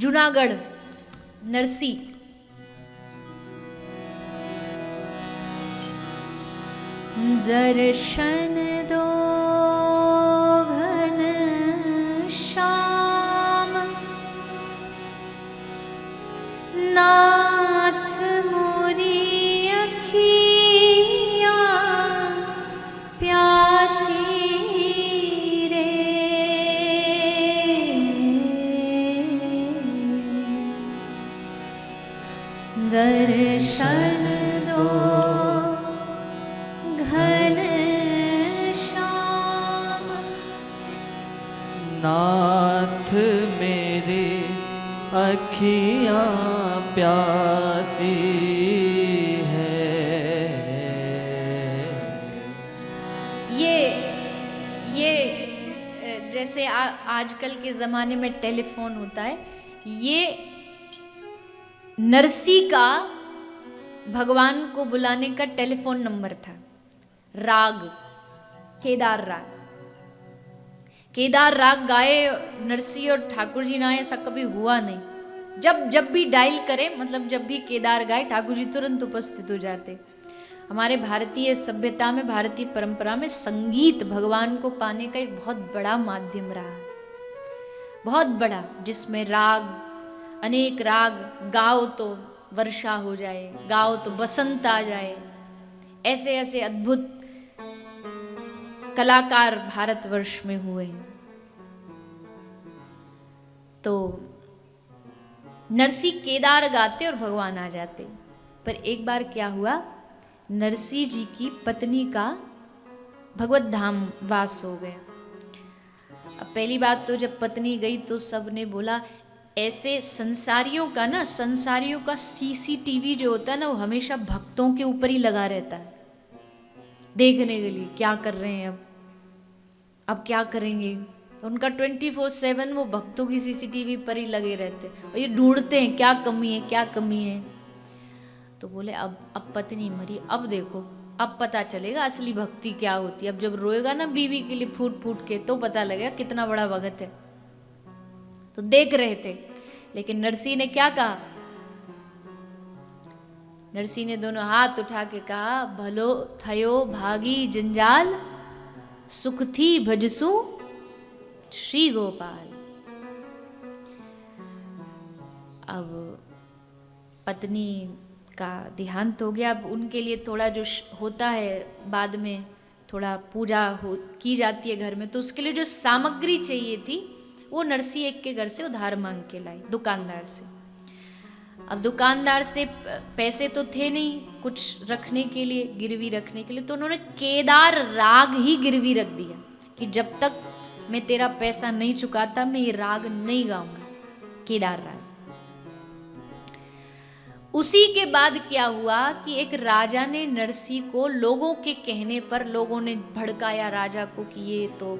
जूनागढ़ नरसी। दर्शन दो घन श्याम नाथ मोरी अखियाँ प्यासी रे। दर्शन दो घन श्याम नाथ मेरे अखियाँ प्यासी है। ये जैसे आजकल के ज़माने में टेलीफोन होता है, ये नरसी का भगवान को बुलाने का टेलीफोन नंबर था। राग केदार राग, केदार राग गाए नरसी और ठाकुर जी ना, ऐसा कभी हुआ नहीं। जब भी डायल करें, मतलब जब भी केदार गाए, ठाकुर जी तुरंत उपस्थित हो जाते। हमारे भारतीय सभ्यता में, भारतीय परंपरा में संगीत भगवान को पाने का एक बहुत बड़ा माध्यम रहा, बहुत बड़ा, जिसमें राग, अनेक राग, गाओ तो वर्षा हो जाए, गाओ तो बसंत आ जाए। ऐसे ऐसे अद्भुत कलाकार भारतवर्ष में हुए हैं। तो नरसी केदार गाते और भगवान आ जाते। पर एक बार क्या हुआ, नरसी जी की पत्नी का भगवत धाम वास हो गया। अब पहली बात तो जब पत्नी गई तो सबने बोला, ऐसे संसारियों का ना, संसारियों का सीसीटीवी जो होता है ना, वो हमेशा भक्तों के ऊपर ही लगा रहता है, देखने के लिए क्या कर रहे हैं, अब क्या करेंगे। उनका 24/7 वो भक्तों की सीसीटीवी पर ही लगे रहते और ये ढूंढते हैं क्या कमी है, क्या कमी है। तो बोले अब पत्नी मरी, अब देखो, अब पता चलेगा असली भक्ति क्या होती है। अब जब रोएगा ना बीवी के लिए फूट फूट के, तो पता लगेगा कितना बड़ा भगत है। तो देख रहे थे, लेकिन नरसी ने क्या कहा, नरसी ने दोनों हाथ उठा के कहा, भलो थयो भागी जंजाल, सुख थी भजसु श्री गोपाल। अब पत्नी का देहांत हो गया। अब उनके लिए थोड़ा जो होता है बाद में, थोड़ा पूजा की जाती है घर में, तो उसके लिए जो सामग्री चाहिए थी वो नरसी एक के घर से उधार मांग के लाई, दुकानदार से। अब दुकानदार से पैसे तो थे नहीं कुछ रखने के लिए, गिरवी रखने के लिए, तो उन्होंने केदार राग ही गिरवी रख दिया कि जब तक मैं तेरा पैसा नहीं चुकाता मैं ये राग नहीं गाऊंगा, केदार राग। उसी के बाद क्या हुआ कि एक राजा ने नरसी को लोगों के कहने पर, लोगों ने भड़काया राजा को कि ये तो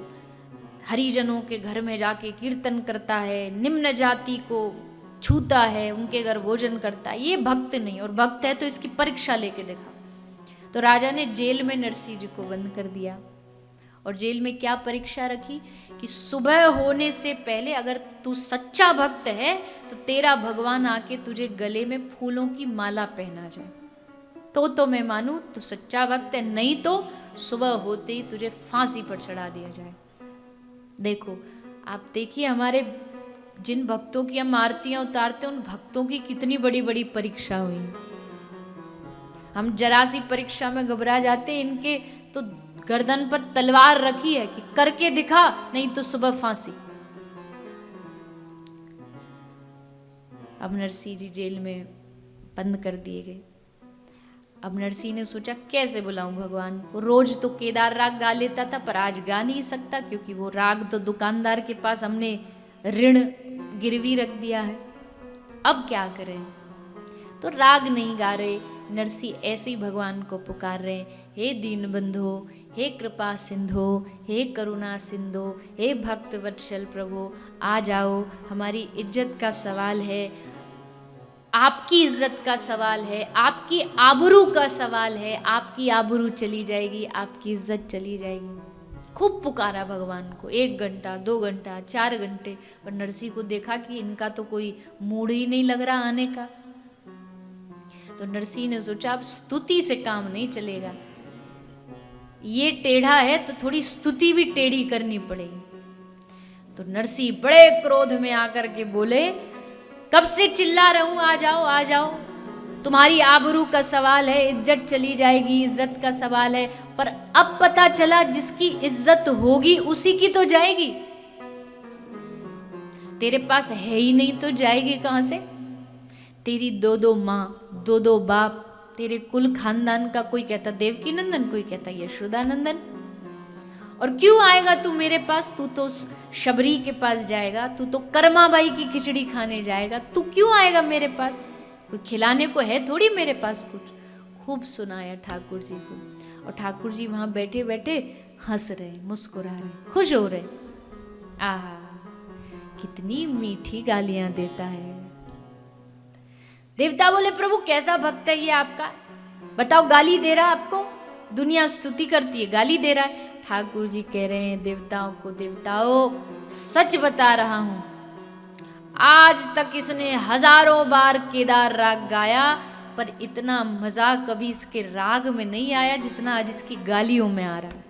हरिजनों के घर में जाके कीर्तन करता है, निम्न जाति को छूता है, उनके घर भोजन करता है, ये भक्त नहीं, और भक्त है तो इसकी परीक्षा लेके देखा। तो राजा ने जेल में नरसी जी को बंद कर दिया। और जेल में क्या परीक्षा रखी कि सुबह होने से पहले अगर तू सच्चा भक्त है तो तेरा भगवान आके तुझे गले में फूलों की माला पहना जाए, तो मैं मानूं तू सच्चा भक्त है, नहीं तो सुबह होते ही तुझे फांसी पर चढ़ा दिया जाए। देखो, आप देखिए हमारे जिन भक्तों की हम आरतियां उतारते हैं, उन भक्तों की कितनी बड़ी बड़ी परीक्षा हुई। हम जरा सी परीक्षा में घबरा जाते हैं, इनके तो गर्दन पर तलवार रखी है कि करके दिखा, नहीं तो सुबह फांसी। अब नरसी जी जेल में बंद कर दिए गए। अब नरसी ने सोचा कैसे बुलाऊं भगवान को। रोज तो केदार राग गा लेता था, पर आज गा नहीं सकता क्योंकि वो राग तो दुकानदार के पास हमने ऋण गिरवी रख दिया है। अब क्या करें, तो राग नहीं गा रहे। नरसी ऐसे ही भगवान को पुकार रहे, हे दीन बंधो, हे कृपा सिंधो, हे करुणा सिंधो, हे भक्त वत्सल प्रभु, आ जाओ, हमारी इज्जत का सवाल है, आपकी इज्जत का सवाल है, आपकी आबरू का सवाल है, आपकी आबरू चली जाएगी, आपकी इज्जत चली जाएगी। खूब पुकारा भगवान को, 1 घंटा 2 घंटा 4 घंटे, पर नरसिंह को देखा कि इनका तो कोई मूड ही नहीं लग रहा आने का। तो नरसिंह ने सोचा अब स्तुति से काम नहीं चलेगा, ये टेढ़ा है तो थोड़ी स्तुति भी टेढ़ी करनी पड़ेगी। तो नरसिंह बड़े क्रोध में आकर के बोले, कब से चिल्ला रहा हूं, आ जाओ आ जाओ, तुम्हारी आबरू का सवाल है, इज्जत चली जाएगी, इज्जत का सवाल है, पर अब पता चला जिसकी इज्जत होगी उसी की तो जाएगी, तेरे पास है ही नहीं तो जाएगी कहां से? तेरी 2 माँ 2 बाप, तेरे कुल खानदान का कोई कहता देवकी नंदन, कोई कहता यशोदा नंदन, और क्यों आएगा तू मेरे पास? तू तो शबरी के पास जाएगा, तू तो कर्माबाई की खिचड़ी खाने जाएगा, तू क्यों आएगा मेरे पास? कोई खिलाने को है थोड़ी मेरे पास कुछ। खूब सुनाया ठाकुर जी को, और ठाकुर जी वहां बैठे बैठे हंस रहे, मुस्कुरा रहे, खुश हो रहे। आहा, कितनी मीठी गालियां देता है। देवता बोले, प्रभु कैसा भक्त है ये आपका, बताओ गाली दे रहा है आपको, दुनिया स्तुति करती है गाली दे रहा है। ठाकुर जी कह रहे हैं देवताओं को, देवताओं सच बता रहा हूं, आज तक इसने हजारों बार केदार राग गाया, पर इतना मजा कभी इसके राग में नहीं आया जितना आज इसकी गालियों में आ रहा है।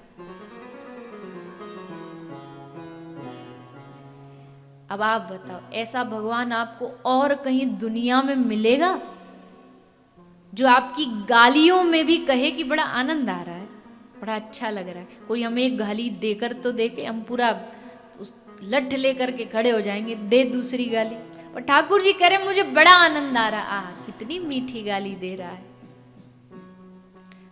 अब आप बताओ, ऐसा भगवान आपको और कहीं दुनिया में मिलेगा जो आपकी गालियों में भी कहे कि बड़ा आनंद आ रहा है, बड़ा अच्छा लग रहा है? कोई हमें एक गाली देकर तो देखे, हम पूरा लठ लेकर के खड़े हो जाएंगे, दे दूसरी गाली। और ठाकुर जी कह रहे मुझे बड़ा आनंद आ रहा है। आह, कितनी मीठी गाली दे रहा है।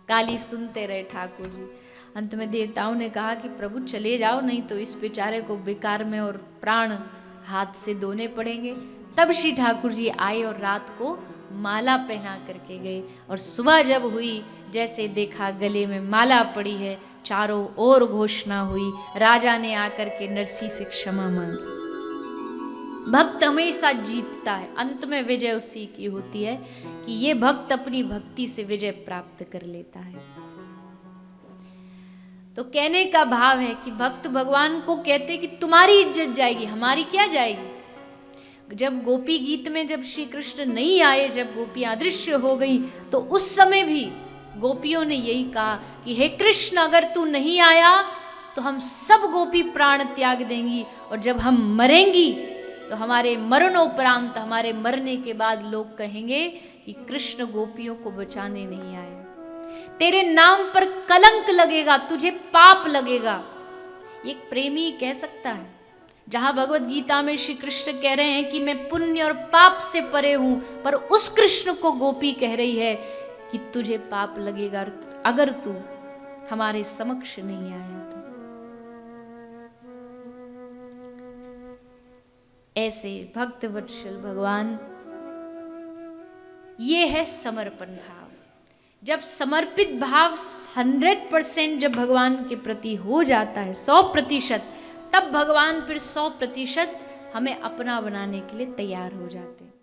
गाली सुनते रहे ठाकुर जी। अंत में देवताओं ने कहा कि प्रभु चले जाओ, नहीं तो इस बेचारे को बेकार में और प्राण हाथ से धोने पड़ेंगे। तब श्री ठाकुर जी आए और रात को माला पहना करके गए, और सुबह जब हुई, जैसे देखा गले में माला पड़ी है, चारों ओर घोषणा हुई, राजा ने आकर के नरसिंह से क्षमा मांगी। भक्त हमेशा जीतता है, अंत में विजय उसी की होती है कि ये भक्त अपनी भक्ति से विजय प्राप्त कर लेता है। तो कहने का भाव है कि भक्त भगवान को कहते कि तुम्हारी इज्जत जाएगी, हमारी क्या जाएगी। जब गोपी गीत में जब श्री कृष्ण नहीं आए, जब गोपी अदृश्य हो गई, तो उस समय भी गोपियों ने यही कहा कि हे कृष्ण, अगर तू नहीं आया तो हम सब गोपी प्राण त्याग देंगी, और जब हम मरेंगी तो हमारे मरणोपरांत, हमारे मरने के बाद लोग कहेंगे कि कृष्ण गोपियों को बचाने नहीं आए। तेरे नाम पर कलंक लगेगा, तुझे पाप लगेगा। एक प्रेमी कह सकता है, जहां भगवत गीता में श्री कृष्ण कह रहे हैं कि मैं पुण्य और पाप से परे हूं, पर उस कृष्ण को गोपी कह रही है कि तुझे पाप लगेगा अगर तू हमारे समक्ष नहीं आया तो। ऐसे भक्त वत्सल भगवान, ये है समर्पण भाव। जब समर्पित भाव 100% जब भगवान के प्रति हो जाता है, 100%, तब भगवान फिर 100% हमें अपना बनाने के लिए तैयार हो जाते हैं।